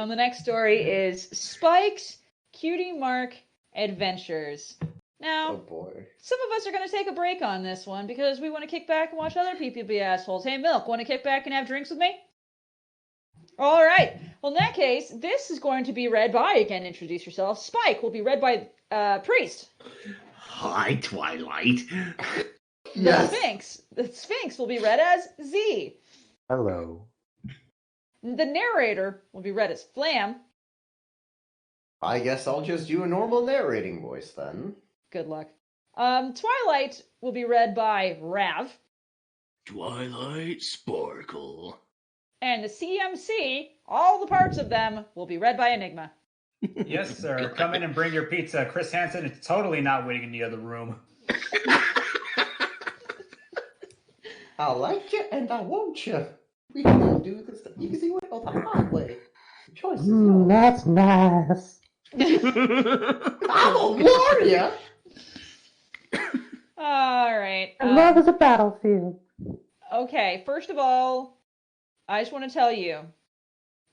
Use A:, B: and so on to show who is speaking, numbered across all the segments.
A: The next story is Spike's Cutiemark Adventures. Now,
B: Oh boy.
A: some of us are going to take a break on this one because we want to kick back and watch other people be assholes. Hey, Milk, want to kick back and have drinks with me? All right. Well, in that case, this is going to be read by, again, introduce yourself. Spike will be read by Priest.
C: Hi, Twilight.
B: Yes.
A: The Sphinx will be read as Z.
D: Hello.
A: The narrator will be read as Flam.
B: I guess I'll just do a normal narrating voice then.
A: Good luck. Twilight will be read by Rav.
C: Twilight Sparkle.
A: And the CMC, all the parts of them, will be read by Enigma.
E: Yes, sir. Come in and bring your pizza. Chris Hansen is totally not waiting in the other room.
B: I like you and I want you. We can do this the easy way or the hard way. The choice is yours.
D: That's nice.
B: I'm a warrior!
A: All right.
D: Love is a battlefield.
A: Okay, first of all, I just want to tell you,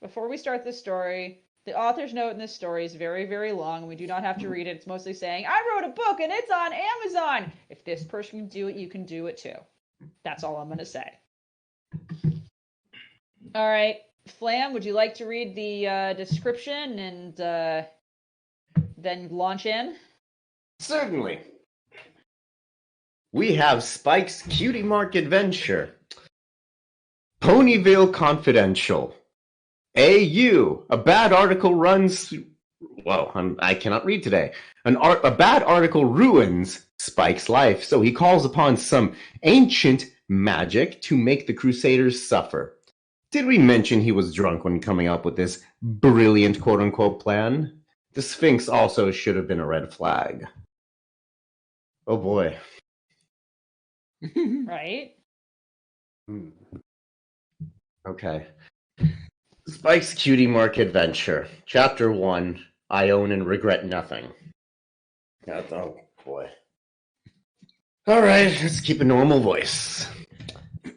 A: before we start this story, the author's note in this story is very, very long. We do not have to read it. It's mostly saying, I wrote a book and it's on Amazon. If this person can do it, you can do it too. That's all I'm going to say. All right. Flam, would you like to read the description and then launch in?
B: Certainly. We have Spike's Cutiemark Adventure. Ponyville Confidential. AU. A bad article runs... Whoa, I cannot read today. A bad article ruins Spike's life, so he calls upon some ancient magic to make the Crusaders suffer. Did we mention he was drunk when coming up with this brilliant quote-unquote plan? The Sphinx also should have been a red flag. Oh boy.
A: Right?
B: Okay. Spike's Cutiemark Adventure. Chapter 1. I own and regret nothing. Oh boy. Alright, let's keep a normal voice.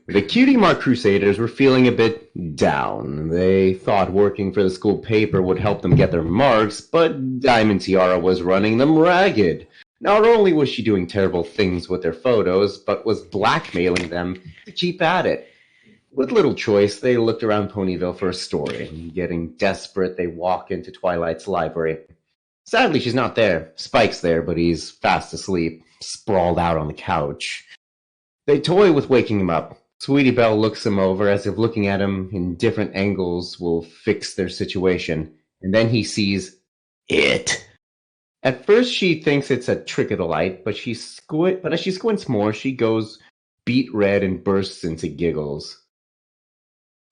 B: The Cutiemark Crusaders were feeling a bit down. They thought working for the school paper would help them get their marks, but Diamond Tiara was running them ragged. Not only was she doing terrible things with their photos, but was blackmailing them to keep at it. With little choice, they looked around Ponyville for a story. Getting desperate, they walk into Twilight's library. Sadly, she's not there. Spike's there, but he's fast asleep, sprawled out on the couch. They toy with waking him up. Sweetie Belle looks him over as if looking at him in different angles will fix their situation. And then he sees it. At first, she thinks it's a trick of the light, but as she squints more, she goes beet red and bursts into giggles.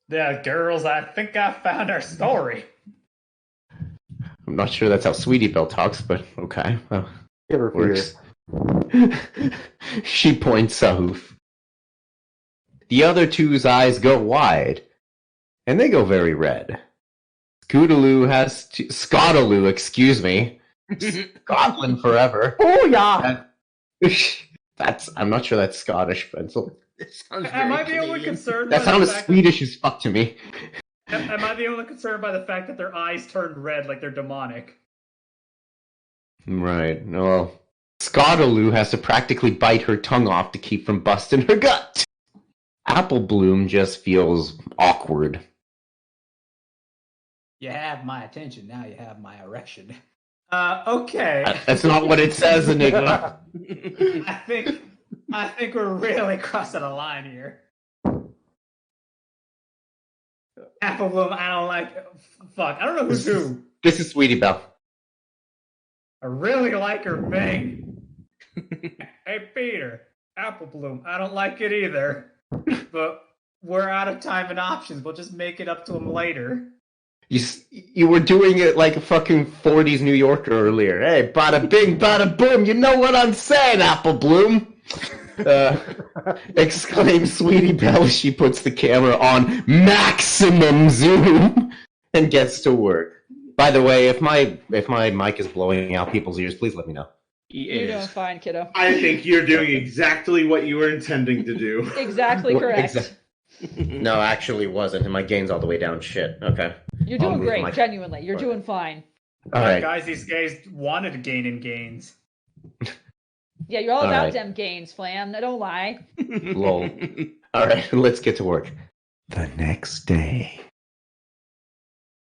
E: Yeah, girls, I think I found our story.
B: I'm not sure that's how Sweetie Belle talks, but okay. Well,
D: Give her
B: works. She points south. The other two's eyes go wide, and they go very red. Scottaloo, excuse me. Scotland forever.
D: Oh, yeah.
B: I'm not sure that's Scottish, Pencil.
E: Am I the only concerned?
B: That sounded Swedish as fuck to me.
E: Am I the only concerned by the fact that their eyes turned red like they're demonic?
B: Right. Well, Scottaloo has to practically bite her tongue off to keep from busting her gut. Apple Bloom just feels awkward.
F: You have my attention, now you have my erection.
E: Okay.
B: That's not what it says, Enigma.
E: I think we're really crossing a line here. Apple Bloom, I don't like... Fuck, I don't know who's who.
B: This is Sweetie Belle.
E: I really like her bang. Hey, Peter, Apple Bloom, I don't like it either. But we're out of time and options. We'll just make it up to him later.
B: You were doing it like a fucking 40s New Yorker earlier. Hey, bada bing, bada boom. You know what I'm saying, Apple Bloom? Exclaims Sweetie Belle as she puts the camera on maximum zoom and gets to work. By the way, if my mic is blowing out people's ears, please let me know.
A: You're doing fine, kiddo.
C: I think you're doing exactly what you were intending to do.
A: Exactly correct.
B: No, actually wasn't, and my gain's all the way down. Shit. Okay.
A: You're
B: I'll
A: doing
B: move
A: great,
B: my-
A: genuinely. You're doing fine.
B: All right.
E: Guys, these guys wanted to gain in gains.
A: Yeah, you're all
B: All
A: about
B: right.
A: them gains, Flam. No, don't lie.
B: Lol. All right, let's get to work. The next day.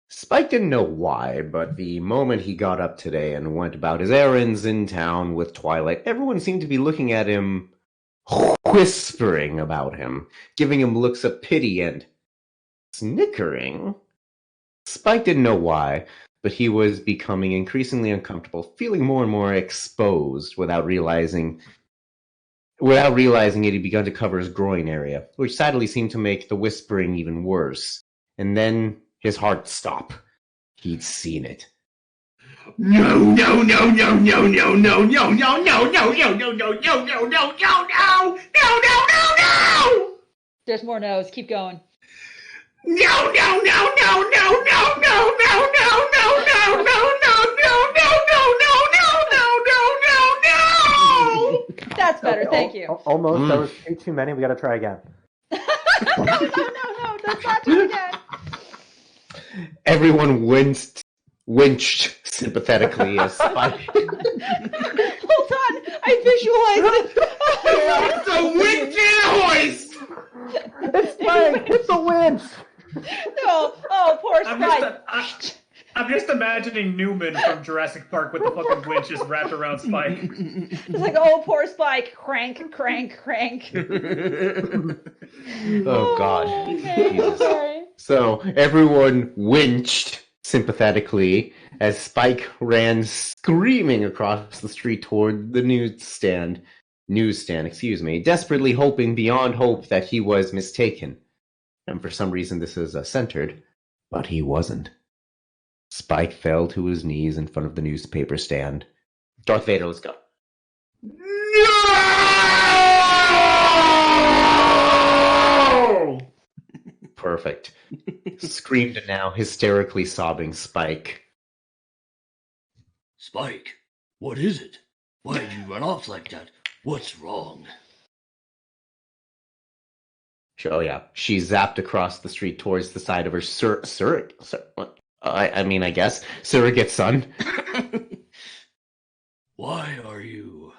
B: Spike didn't know why, but the moment he got up today and went about his errands in town with Twilight, everyone seemed to be looking at him, whispering about him, giving him looks of pity and snickering. Spike didn't know why, but he was becoming increasingly uncomfortable, feeling more and more exposed without realizing it, he'd begun to cover his groin area, which sadly seemed to make the whispering even worse. And then his heart stopped. He'd seen it.
C: No, no, no, no, no, no, no, no, no, no, no, no, no, no, no, no, no, no, no, no.
A: There's more no's. Keep going.
C: No, no, no, no, no, no, no, no, no, no, no, no, no, no, no, no.
A: That's better.
D: Okay,
A: Thank you.
D: Almost. That was too many. We got to try again.
A: No. Let's not do it again.
B: Everyone winched sympathetically as Spike.
A: Hold on. I visualized it.
C: It's a winch and hoist.
D: It's Spike. It's a winch.
A: No. Oh, poor Spike.
E: I'm just imagining Newman from Jurassic Park with the fucking winch just wrapped around Spike.
A: It's like, oh, poor Spike. Crank, crank, crank.
B: Oh, God.
A: Okay.
B: Jesus.
A: Sorry.
B: So everyone winched sympathetically as Spike ran screaming across the street toward the newsstand, desperately hoping beyond hope that he was mistaken. And for some reason this is centered, but he wasn't. Spike fell to his knees in front of the newspaper stand. Darth Vader, let's go.
C: No!
B: Perfect. Screamed now, hysterically sobbing Spike.
C: Spike, what is it? Why did you run off like that? What's wrong?
B: Oh yeah, she zapped across the street towards the side of her I guess surrogate son.
C: Why are you...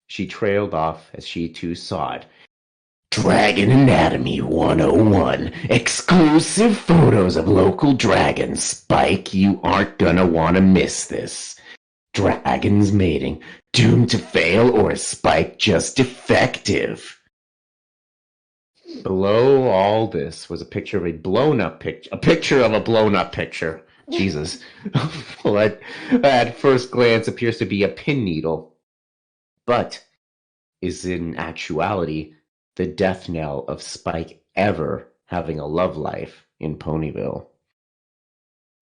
B: She trailed off as she too saw it. Dragon Anatomy 101. Exclusive photos of local dragons. Spike, you aren't gonna want to miss this. Dragons mating. Doomed to fail, or is Spike just defective? Below all this was a picture of a blown-up picture. A picture of a blown-up picture. Jesus. What at first glance appears to be a pin needle, but is in actuality the death knell of Spike ever having a love life in Ponyville.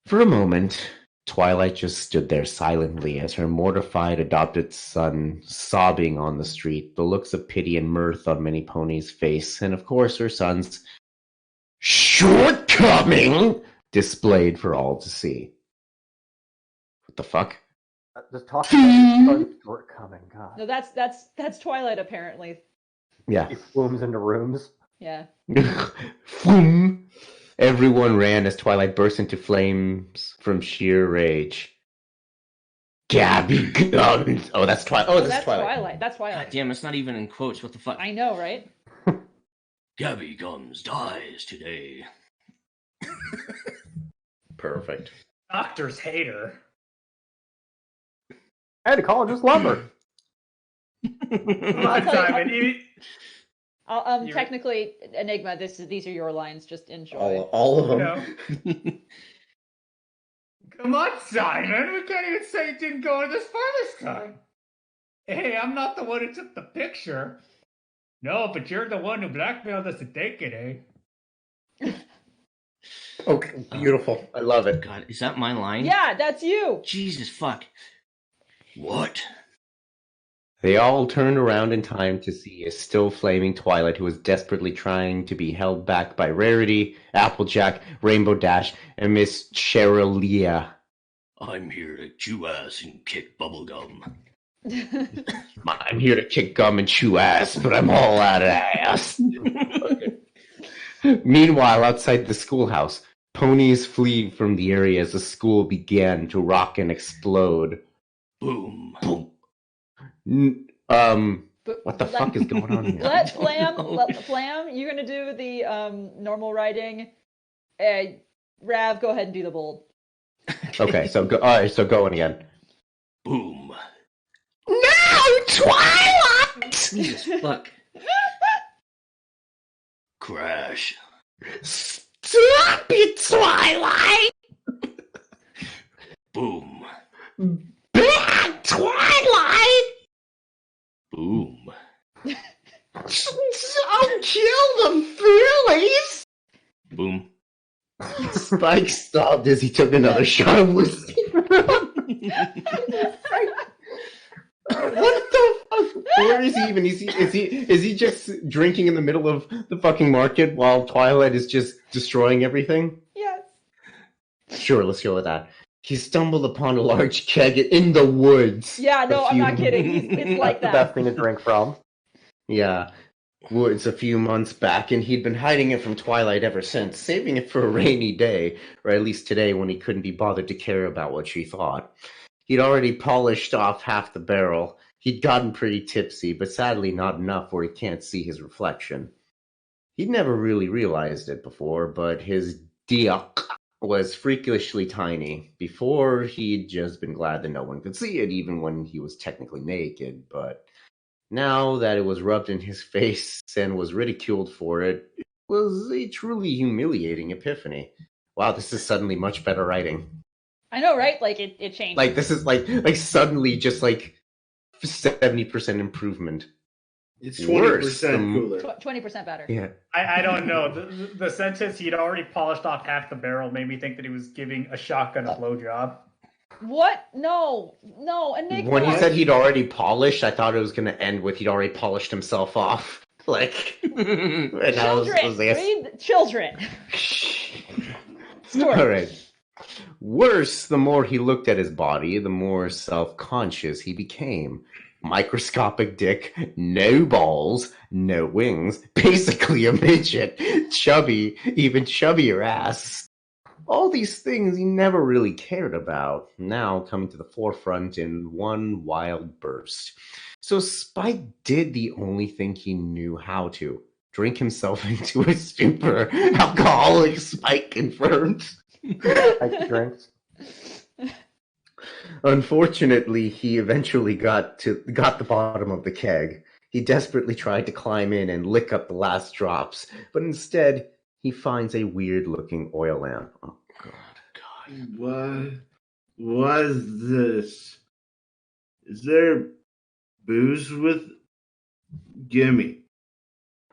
B: For a moment, Twilight just stood there silently as her mortified adopted son sobbing on the street, the looks of pity and mirth on Minnie Pony's face, and of course her son's shortcoming displayed for all to see. What the fuck?
D: Just talking about his shortcoming. God.
A: No, that's Twilight apparently.
B: Yeah.
D: He flumes into rooms.
A: Yeah.
B: Floom. Everyone ran as Twilight burst into flames from sheer rage. Gabby guns. Oh, that's Twilight. Oh, that's Twilight.
A: That's
G: God
A: Twilight.
G: damn, it's not even in quotes. What the fuck?
A: I know, right?
C: Gabby Gums dies today.
B: Perfect.
E: Doctors hate her.
D: I had to call it just lumber.
E: Come on,
A: tell you-
E: Simon. You're-
A: Technically, Enigma. These are your lines. Just enjoy.
B: All of
E: You
B: them.
E: know. Come on, Simon. We can't even say it didn't go this far this time. Hey, I'm not the one who took the picture. No, but you're the one who blackmailed us to take it, eh?
B: Okay, beautiful. I love it.
G: God, is that my line?
A: Yeah, that's you.
G: Jesus fuck.
C: What?
B: They all turned around in time to see a still flaming Twilight who was desperately trying to be held back by Rarity, Applejack, Rainbow Dash, and Miss Cherylia.
C: I'm here to chew ass and kick bubblegum.
B: I'm here to kick gum and chew ass, but I'm all out of ass. Meanwhile, outside the schoolhouse, ponies flee from the area as the school began to rock and explode.
G: Boom.
B: Boom. What the fuck is going on here?
A: Let Flam, you're gonna do the normal writing. Rav, go ahead and do the bold.
B: Okay, so go. All right, so going again.
G: Boom.
B: No, Twilight!
G: Jesus fuck. Crash.
B: Stop it, Twilight!
G: Boom.
B: Bad Twilight!
G: Boom.
B: Don't kill them, Phillies!
G: Boom.
B: Spike stopped as he took another shot of whiskey. What the fuck? Where is he even? Is he just drinking in the middle of the fucking market while Twilight is just destroying everything?
A: Yes.
B: Sure, let's go with that. He stumbled upon a large keg in the woods.
A: Yeah, no, I'm not kidding. It's like
D: The
A: that.
D: best thing to drink from.
B: Yeah, woods a few months back, and he'd been hiding it from Twilight ever since, saving it for a rainy day, or at least today when he couldn't be bothered to care about what she thought. He'd already polished off half the barrel. He'd gotten pretty tipsy, but sadly not enough where he can't see his reflection. He'd never really realized it before, but his dick was freakishly tiny. Before, he'd just been glad that no one could see it, even when he was technically naked, but now that it was rubbed in his face and was ridiculed for it, it was a truly humiliating epiphany. Wow, this is suddenly much better writing.
A: I know, right? Like it changed.
B: Like this is like suddenly just like 70% improvement.
C: It's
B: Worse
C: 20%
B: than-
C: cooler.
A: 20% better.
B: Yeah.
E: I don't know. The sentence he'd already polished off half the barrel made me think that he was giving a shotgun a blowjob.
A: What? No, Enigma.
B: When he said he'd already polished, I thought it was going to end with he'd already polished himself off. Like, and
A: Children, read children. Story.
B: All right. Worse, the more he looked at his body, the more self-conscious he became. Microscopic dick, no balls, no wings, basically a midget, chubby, even chubbier ass. All these things he never really cared about, now coming to the forefront in one wild burst. So Spike did the only thing he knew how to. Drink himself into a stupor. Alcoholic, Spike confirmed.
D: Like drinks.
B: Unfortunately, he eventually got the bottom of the keg. He desperately tried to climb in and lick up the last drops, but instead, he finds a weird-looking oil lamp. Oh, God.
C: What was this? Is there booze with? Gimme.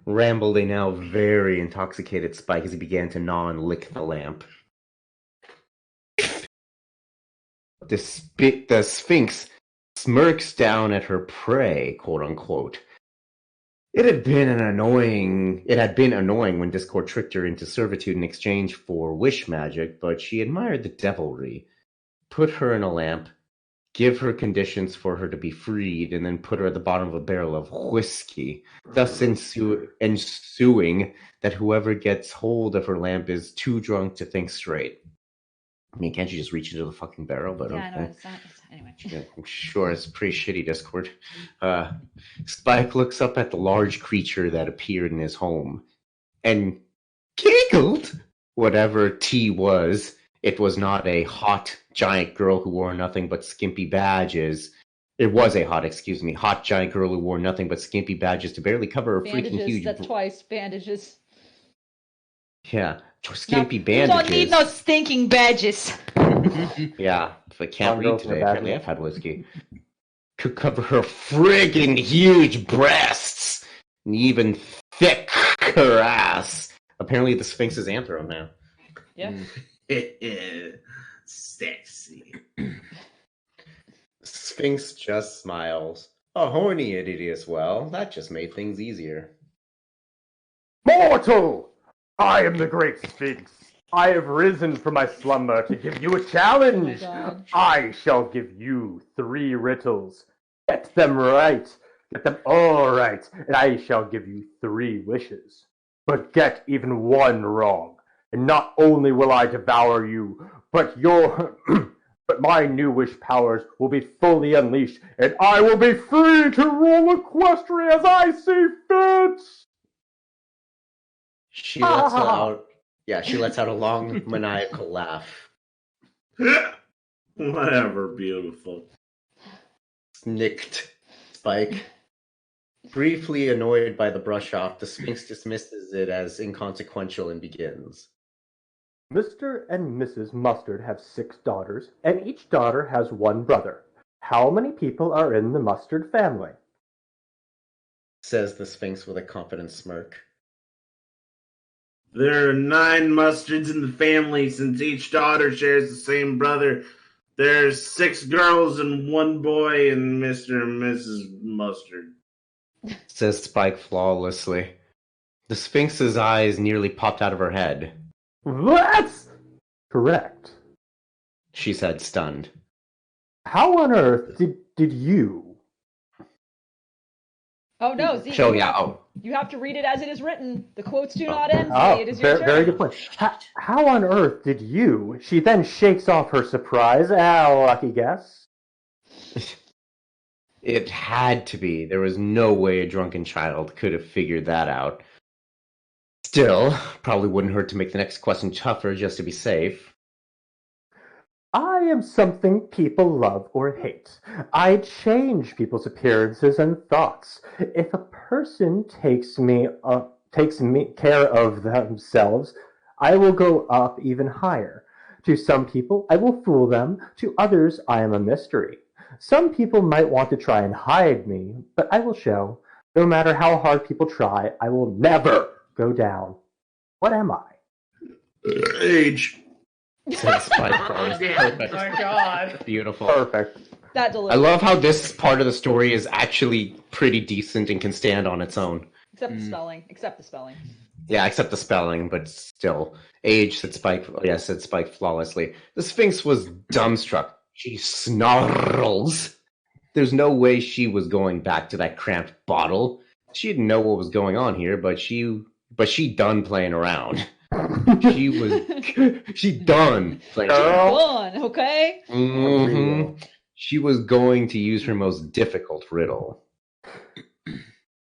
B: Rambled a now very intoxicated Spike as he began to gnaw and lick the lamp. The Sphinx smirks down at her prey, quote unquote. It had been annoying when Discord tricked her into servitude in exchange for wish magic, but she admired the devilry. Put her in a lamp, give her conditions for her to be freed, and then put her at the bottom of a barrel of whiskey, thus ensuing that whoever gets hold of her lamp is too drunk to think straight. I mean, can't you just reach into the fucking barrel? But
A: Yeah,
B: okay.
A: no, it's not. Anyway.
B: Yeah, I'm sure it's pretty shitty, Discord. Spike looks up at the large creature that appeared in his home and giggled. Whatever T was, it was not a hot giant girl who wore nothing but skimpy badges. It was a hot giant girl who wore nothing but skimpy badges to barely cover her freaking
A: Bandages.
B: huge.
A: That's twice. Bandages.
B: Yeah, skimpy
A: You
B: bandages.
A: don't need no stinking badges.
B: Yeah, if I can't read
D: Girls in
B: today,
D: the
B: apparently
D: bathroom.
B: I've had whiskey. Could cover her friggin' huge breasts and even thick her ass. Apparently the Sphinx is anthro now.
A: Yeah.
C: Sexy.
B: Sphinx just smiles. A horny idiot as well. That just made things easier.
D: Mortal! I am the great Sphinx. I have risen from my slumber to give you a challenge.
A: Oh my God.
D: I shall give you 3 riddles. Get them right. Get them all right, and I shall give you 3 wishes. But get even one wrong, and not only will I devour you, but your but my new wish powers will be fully unleashed, and I will be free to rule Equestria as I see fit.
B: She lets out. Yeah, she lets out a long maniacal laugh.
C: Whatever, beautiful.
B: Snicked Spike. Briefly annoyed by the brush off, the Sphinx dismisses it as inconsequential and begins.
D: Mr. and Mrs. Mustard have 6 daughters, and each daughter has 1 brother. How many people are in the Mustard family?
B: Says the Sphinx with a confident smirk.
C: There are 9 mustards in the family since each daughter shares the same brother. There's 6 girls and 1 boy and Mr. and Mrs. Mustard.
B: Says Spike flawlessly. The Sphinx's eyes nearly popped out of her head.
D: That's correct.
B: She said, stunned.
D: How on earth did you?
A: Oh no, Z.
B: So yeah,
A: You have to read it as it is written. The quotes do not end, Z. It is your turn.
D: Very good point. How on earth did you? She then shakes off her surprise. Lucky guess.
B: It had to be. There was no way a drunken child could have figured that out. Still, probably wouldn't hurt to make the next question tougher just to be safe.
D: I am something people love or hate. I change people's appearances and thoughts. If a person takes me care of themselves, I will go up even higher. To some people, I will fool them. To others, I am a mystery. Some people might want to try and hide me, but I will show. No matter how hard people try, I will never go down. What am I?
C: Age.
B: Said Spike. Perfect.
E: Oh my god.
B: Beautiful.
D: Perfect.
A: That
B: I
A: delivers.
B: love how this part of the story is actually pretty decent and can stand on its own.
A: Except the spelling. Except the spelling.
B: Yeah, except the spelling, but still. Age, said Spike. Yeah, said Spike flawlessly. The Sphinx was dumbstruck. She snarls. There's no way she was going back to that cramped bottle. She didn't know what was going on here, but she done playing around. She done playing around.
A: Fun, okay?
B: She was going to use her most difficult riddle.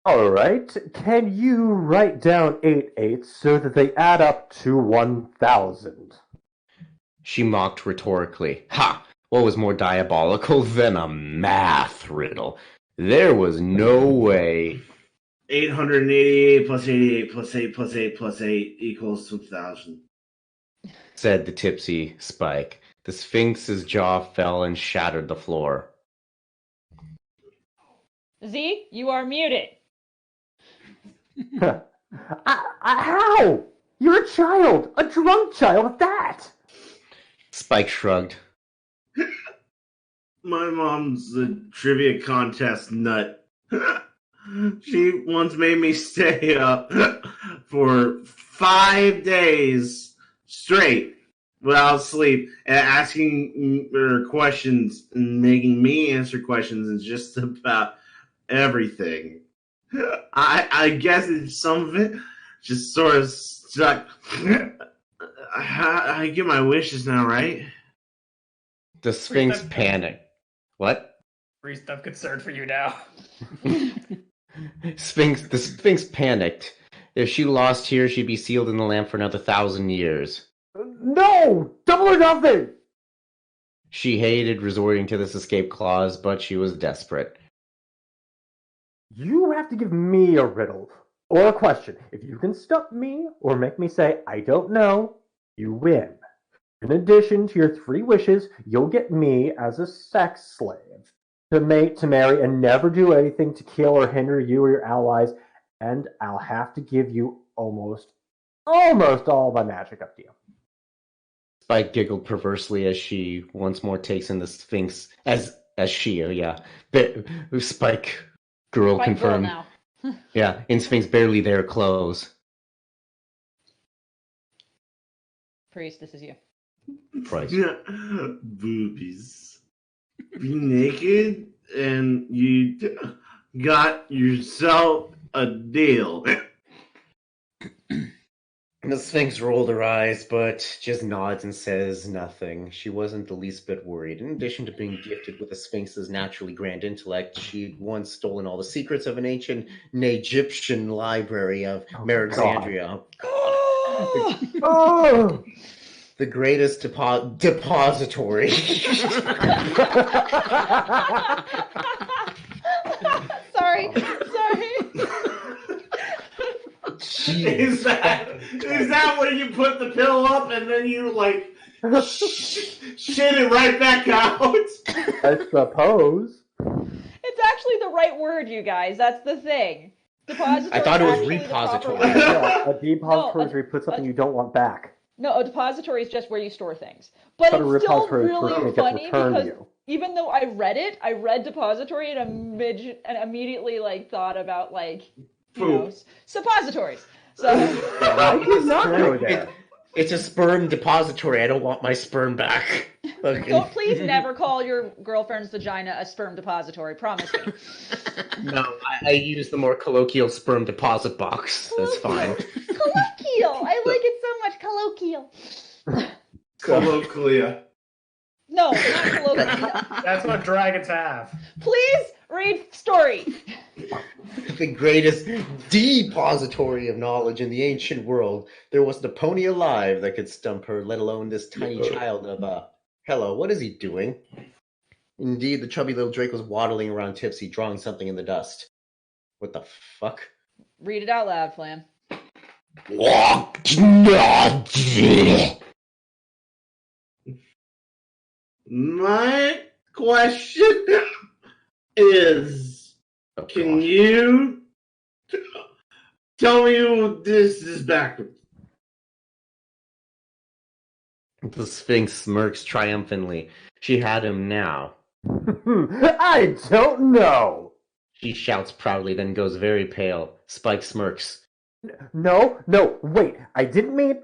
D: All right. Can you write down 8 eighths so that they add up to 1,000?
B: She mocked rhetorically. Ha! What was more diabolical than a math riddle? There was no way.
C: 888 plus 88 plus 8 plus 8 plus 8 equals 2,000.
B: Said the tipsy Spike. The Sphinx's jaw fell and shattered the floor.
A: Z, you are muted.
D: How? You're a child! A drunk child at that!
B: Spike shrugged.
C: My mom's a trivia contest nut. She once made me stay up for 5 days straight without sleep and asking her questions and making me answer questions and just about everything. I guess it's some of it just sort of stuck. I get my wishes now, right?
B: The Sphinx panicked. What?
E: Priest, I'm concerned for you now.
B: The Sphinx panicked. If she lost here, she'd be sealed in the lamp for another 1,000 years.
D: No! Double or nothing!
B: She hated resorting to this escape clause, but she was desperate.
D: You have to give me a riddle or a question. If you can stump me or make me say, I don't know, you win. In addition to your 3 wishes, you'll get me as a sex slave to marry and never do anything to kill or hinder you or your allies, and I'll have to give you almost all my magic up to you.
B: Spike giggled perversely as she once more takes in the Sphinx Spike girl
A: Spike
B: confirmed.
A: girl now.
B: Yeah, in Sphinx barely there clothes.
A: Priest, this is you.
B: Price.
C: Boobies. Be naked and you got yourself a deal.
B: The Sphinx rolled her eyes, but just nods and says nothing. She wasn't the least bit worried. In addition to being gifted with the Sphinx's naturally grand intellect, she'd once stolen all the secrets of an ancient Egyptian library of Alexandria.
D: Oh!
B: The greatest depository.
A: Sorry.
C: Is that where you put the pill up and then you like shit it right back out?
D: I suppose.
A: It's actually the right word, you guys. That's the thing. Depository.
B: I thought it was
A: actually the
B: repository.
A: proper word.
D: Yeah, a depository is where you put something you don't want back.
A: No, a depository is just where you store things. But
D: But a
A: it's still
D: repository is where
A: really
D: it gets
A: funny
D: returned to
A: because
D: you.
A: even though I read depository and immediately like thought about like suppositories. So
D: I did not go there.
B: It's a sperm depository. I don't want my sperm back. Okay.
A: don't please never call your girlfriend's vagina a sperm depository. Promise me.
B: No, I use the more colloquial sperm deposit box. That's fine.
A: Colloquial. I like it so much. Colloquial.
C: Colloquia.
A: No, not colloquial.
E: That's what dragons have.
A: Please read story.
B: The greatest depository of knowledge in the ancient world. There wasn't a pony alive that could stump her, let alone this tiny child of hello, what is he doing? Indeed, the chubby little Drake was waddling around tipsy, drawing something in the dust. What the fuck?
A: Read it out loud, Flam.
C: My question is, can you tell me what this is backwards?
B: The Sphinx smirks triumphantly. She had him now.
D: I don't know.
B: She shouts proudly, then goes very pale. Spike smirks.
D: No, wait. I didn't mean...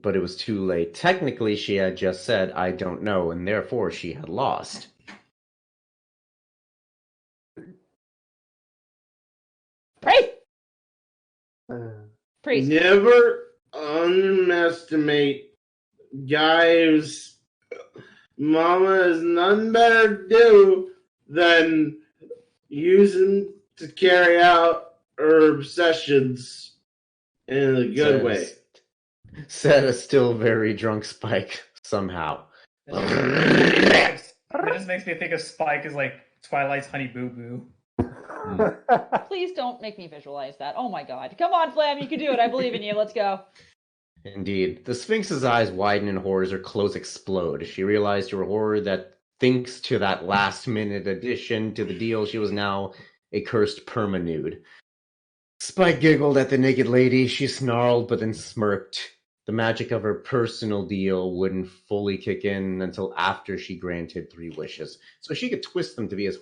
B: But it was too late. Technically, she had just said, I don't know, and therefore she had lost.
A: Priest! Priest.
C: Never underestimate guys. Mama has none better to do than use him to carry out her obsessions in a good way.
B: Said a still very drunk Spike, somehow.
E: It just makes me think of Spike as like Twilight's Honey Boo Boo.
A: Please don't make me visualize that. Oh my god. Come on, Flam, you can do it. I believe in you. Let's go.
B: Indeed. The Sphinx's eyes widen in horror as her clothes explode. She realized to her horror that thanks to that last-minute addition to the deal, she was now a cursed permanude. Spike giggled at the naked lady. She snarled, but then smirked. The magic of her personal deal wouldn't fully kick in until after she granted 3 wishes, so she could twist them to be as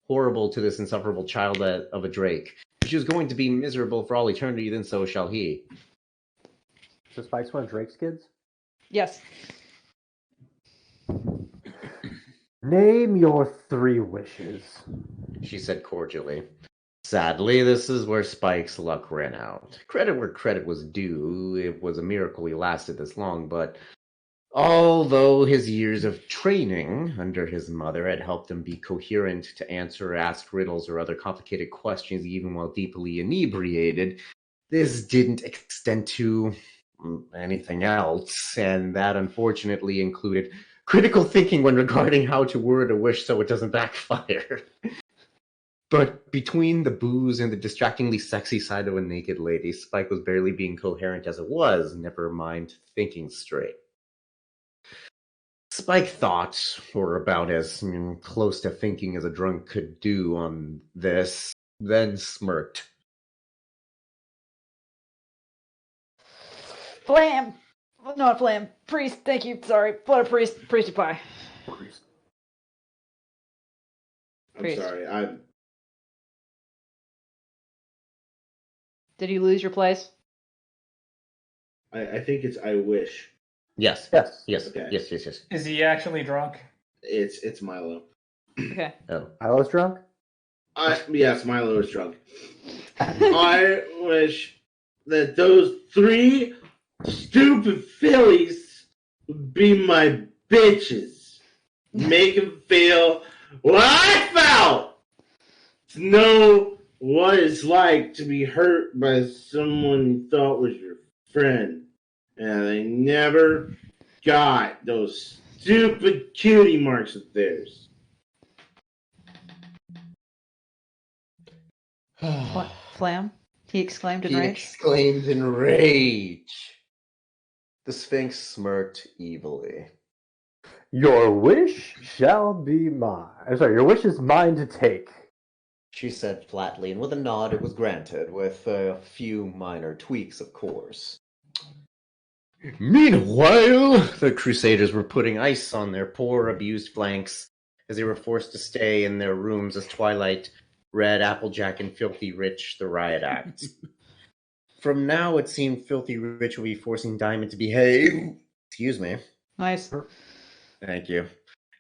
B: horrible to this insufferable child of a Drake. If she was going to be miserable for all eternity, then so shall he.
D: So Spike's one of Drake's kids?
A: Yes.
D: Name your 3 wishes.
B: She said cordially. Sadly, this is where Spike's luck ran out. Credit where credit was due. It was a miracle he lasted this long, but although his years of training under his mother had helped him be coherent to answer asked riddles or other complicated questions even while deeply inebriated, this didn't extend to anything else, and that unfortunately included critical thinking when regarding how to word a wish so it doesn't backfire. But between the booze and the distractingly sexy side of a naked lady, Spike was barely being coherent as it was, never mind thinking straight. Spike thought, or about as close to thinking as a drunk could do on this, then smirked.
A: Flam! Not Flam. Priest, thank you. Sorry. What a priest. Priesty pie.
C: I'm sorry.
A: Did you lose your place?
C: I think it's I wish.
B: Yes.
D: Yes.
B: Yes.
C: Okay.
B: Yes.
E: Is he actually drunk?
C: It's Milo.
A: Okay.
B: Oh.
D: I was drunk?
C: Yes, Milo is drunk. I wish that those 3 stupid fillies would be my bitches. Make them feel what I felt. To know what it's like to be hurt by someone you thought was your friend. And they never got those stupid cutie marks of theirs.
A: What? Flam? He exclaimed in
B: He
A: rage.
B: exclaimed in rage. The Sphinx smirked evilly.
D: Your wish shall be mine. Sorry, your wish is mine to take.
B: She said flatly, and with a nod it was granted, with a few minor tweaks, of course. Meanwhile, the Crusaders were putting ice on their poor, abused flanks as they were forced to stay in their rooms as Twilight read Applejack and Filthy Rich the Riot Act. From now, it seemed Filthy Rich would be forcing Diamond to behave. Excuse me.
A: Nice.
B: Thank you.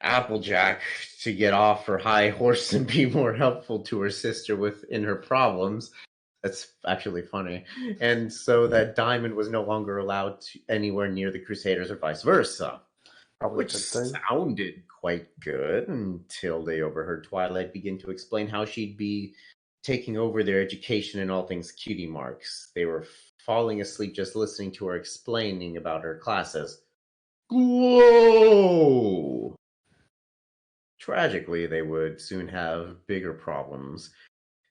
B: Applejack to get off her high horse and be more helpful to her sister in her problems. That's actually funny. And so that Diamond was no longer allowed anywhere near the Crusaders or vice versa.
D: Probably
B: Which
D: a good thing.
B: sounded quite good until they overheard Twilight begin to explain how she'd be taking over their education in all things Cutiemarks. They were falling asleep just listening to her explaining about her classes. Whoa! Tragically, they would soon have bigger problems.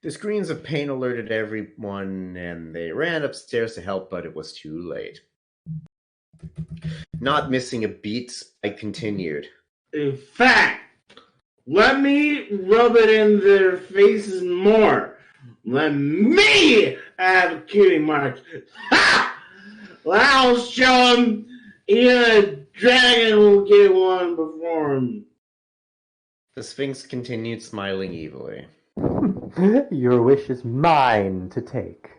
B: The screams of pain alerted everyone, and they ran upstairs to help, but it was too late. Not missing a beat, Spike continued.
C: In fact, let me rub it in their faces more. Let me have a cutie mark. Ha! Well, I'll show them even a dragon will get one before him.
B: The Sphinx continued smiling evilly.
D: Your wish is mine to take.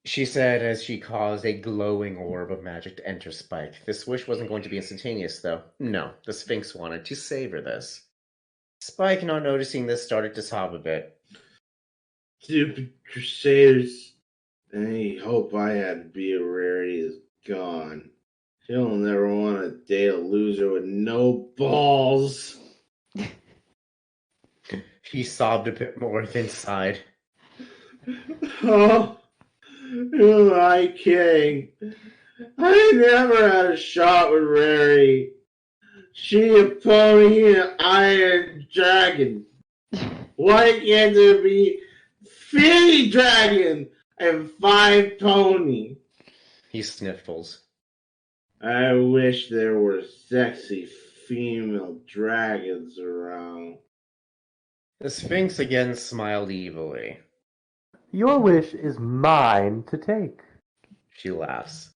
B: She said as she caused a glowing orb of magic to enter Spike. This wish wasn't going to be instantaneous, though. No, the Sphinx wanted to savor this. Spike, not noticing this, started to sob a bit.
C: Stupid Crusaders. Any hope I had to be a rarity is gone. He'll never want to date a loser with no balls.
B: He sobbed a bit more inside.
C: Oh, who am I kidding? I never had a shot with Rarity. She a pony and I a dragon. Why can't there be 50 dragon and 5 pony?
B: He sniffles.
C: I wish there were sexy female dragons around.
B: The Sphinx again smiled evilly.
D: Your wish is mine to take.
B: She laughs.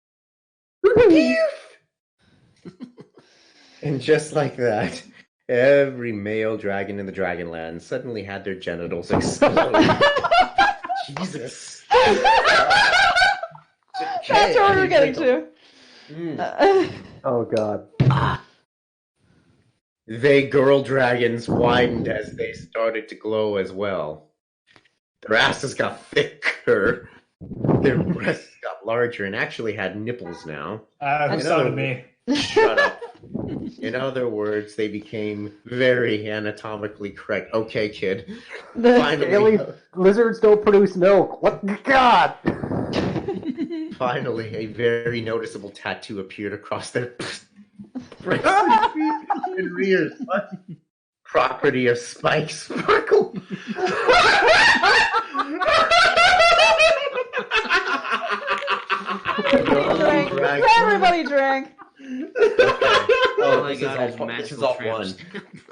B: And just like that, every male dragon in the Dragonland suddenly had their genitals explode. Jesus.
A: That's what we were getting to.
D: Oh god.
B: They girl dragons widened as they started to glow as well. Their asses got thicker. Their breasts got larger and actually had nipples now.
E: Who sounded me?
B: Shut up. In other words, they became very anatomically correct. Okay, kid.
D: Scaly lizards don't produce milk. What? God!
B: Finally, a very noticeable tattoo appeared across their breasts and rears. Property of Spike Sparkle.
A: Drink. Everybody drink.
G: Oh my god, it's
B: this is
G: magical
B: all
G: traps.
B: one.
A: It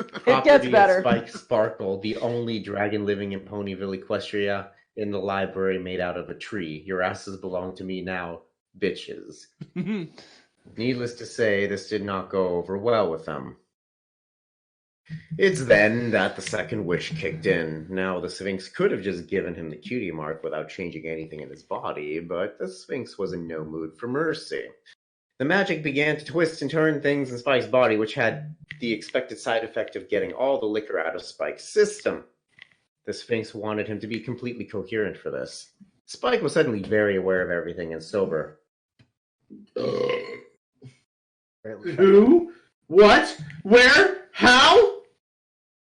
A: gets
B: Property of
A: better.
B: Spike Sparkle, the only dragon living in Ponyville, Equestria, in the library made out of a tree. Your asses belong to me now, bitches. Needless to say, this did not go over well with them. It's then that the second wish kicked in. Now, the Sphinx could have just given him the cutie mark without changing anything in his body, but the Sphinx was in no mood for mercy. The magic began to twist and turn things in Spike's body, which had the expected side effect of getting all the liquor out of Spike's system. The Sphinx wanted him to be completely coherent for this. Spike was suddenly very aware of everything and sober.
C: Who? What? Where? How?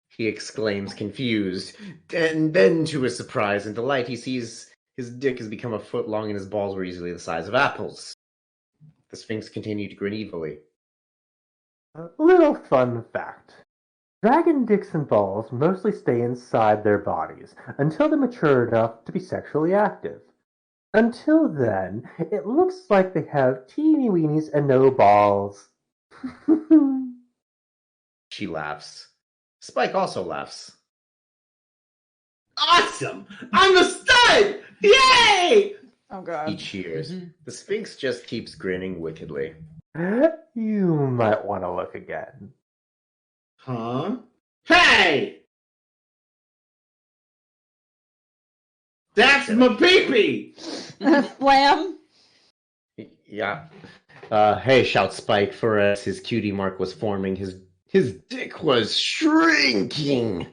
B: He exclaims, confused. And then, to his surprise and delight, he sees his dick has become a foot long and his balls were easily the size of apples. The Sphinx continued to grin evilly.
D: A little fun fact. Dragon dicks and balls mostly stay inside their bodies until they're mature enough to be sexually active. Until then, it looks like they have teeny weenies and no balls.
B: She laughs. Spike also laughs.
C: Awesome! I'm a stud! Yay!
A: Oh god.
B: He cheers. The Sphinx just keeps grinning wickedly.
D: You might want to look again.
C: Huh? Hey! That's my pee-pee!
A: Flam.
B: Yeah. Hey, shouts Spike, for as his cutie mark was forming, his dick was shrinking.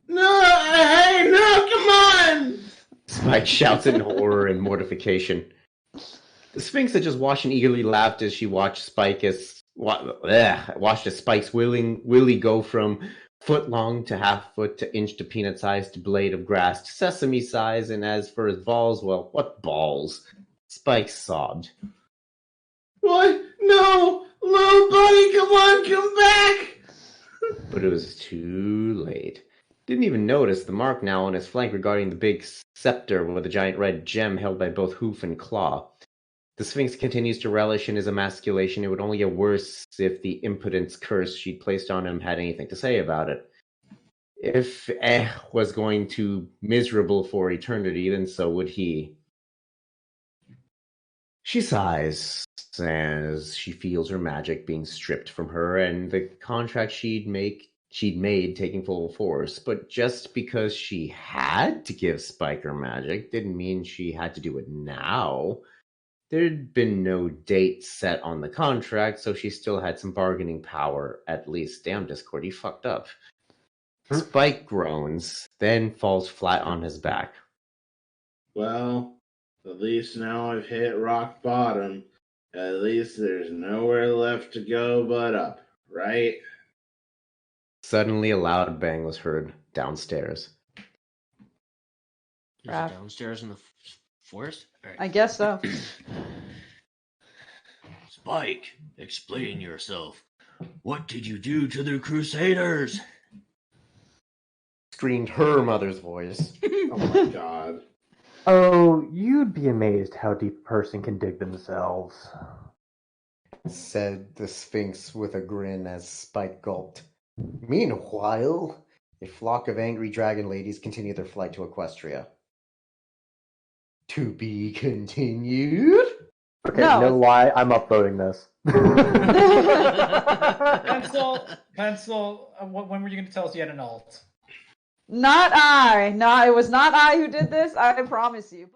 C: No, hey, no, come on!
B: Spike shouts in horror and mortification. The Sphinx had just watched and eagerly laughed as she watched Spike's willy go from foot long to half foot to inch to peanut size to blade of grass to sesame size, and as for his balls, well, what balls? Spike sobbed.
C: What? No! Little buddy, come on, come back!
B: But it was too late. Didn't even notice the mark now on his flank regarding the big scepter with a giant red gem held by both hoof and claw. The Sphinx continues to relish in his emasculation. It would only get worse if the impotence curse she'd placed on him had anything to say about it. If was going to miserable for eternity, then so would he. She sighs as she feels her magic being stripped from her and the contract she'd made taking full force. But just because she had to give Spike her magic didn't mean she had to do it now. There'd been no date set on the contract, so she still had some bargaining power, at least. Damn, Discord, he fucked up. Spike groans, then falls flat on his back.
C: Well, at least now I've hit rock bottom. At least there's nowhere left to go but up, right?
B: Suddenly a loud bang was heard downstairs.
G: Is it downstairs in the forest? All right.
A: I guess so.
G: Spike, explain yourself. What did you do to the Crusaders?
B: Screamed her mother's voice.
C: Oh my god.
D: Oh, you'd be amazed how deep a person can dig themselves.
B: Said the Sphinx with a grin as Spike gulped. Meanwhile, a flock of angry dragon ladies continue their flight to Equestria. To be continued?
D: Okay,
A: No.
D: no lie, I'm uploading this.
E: Pencil. When were you going to tell us you had an alt?
A: Not I. No, it was not I who did this. I promise you.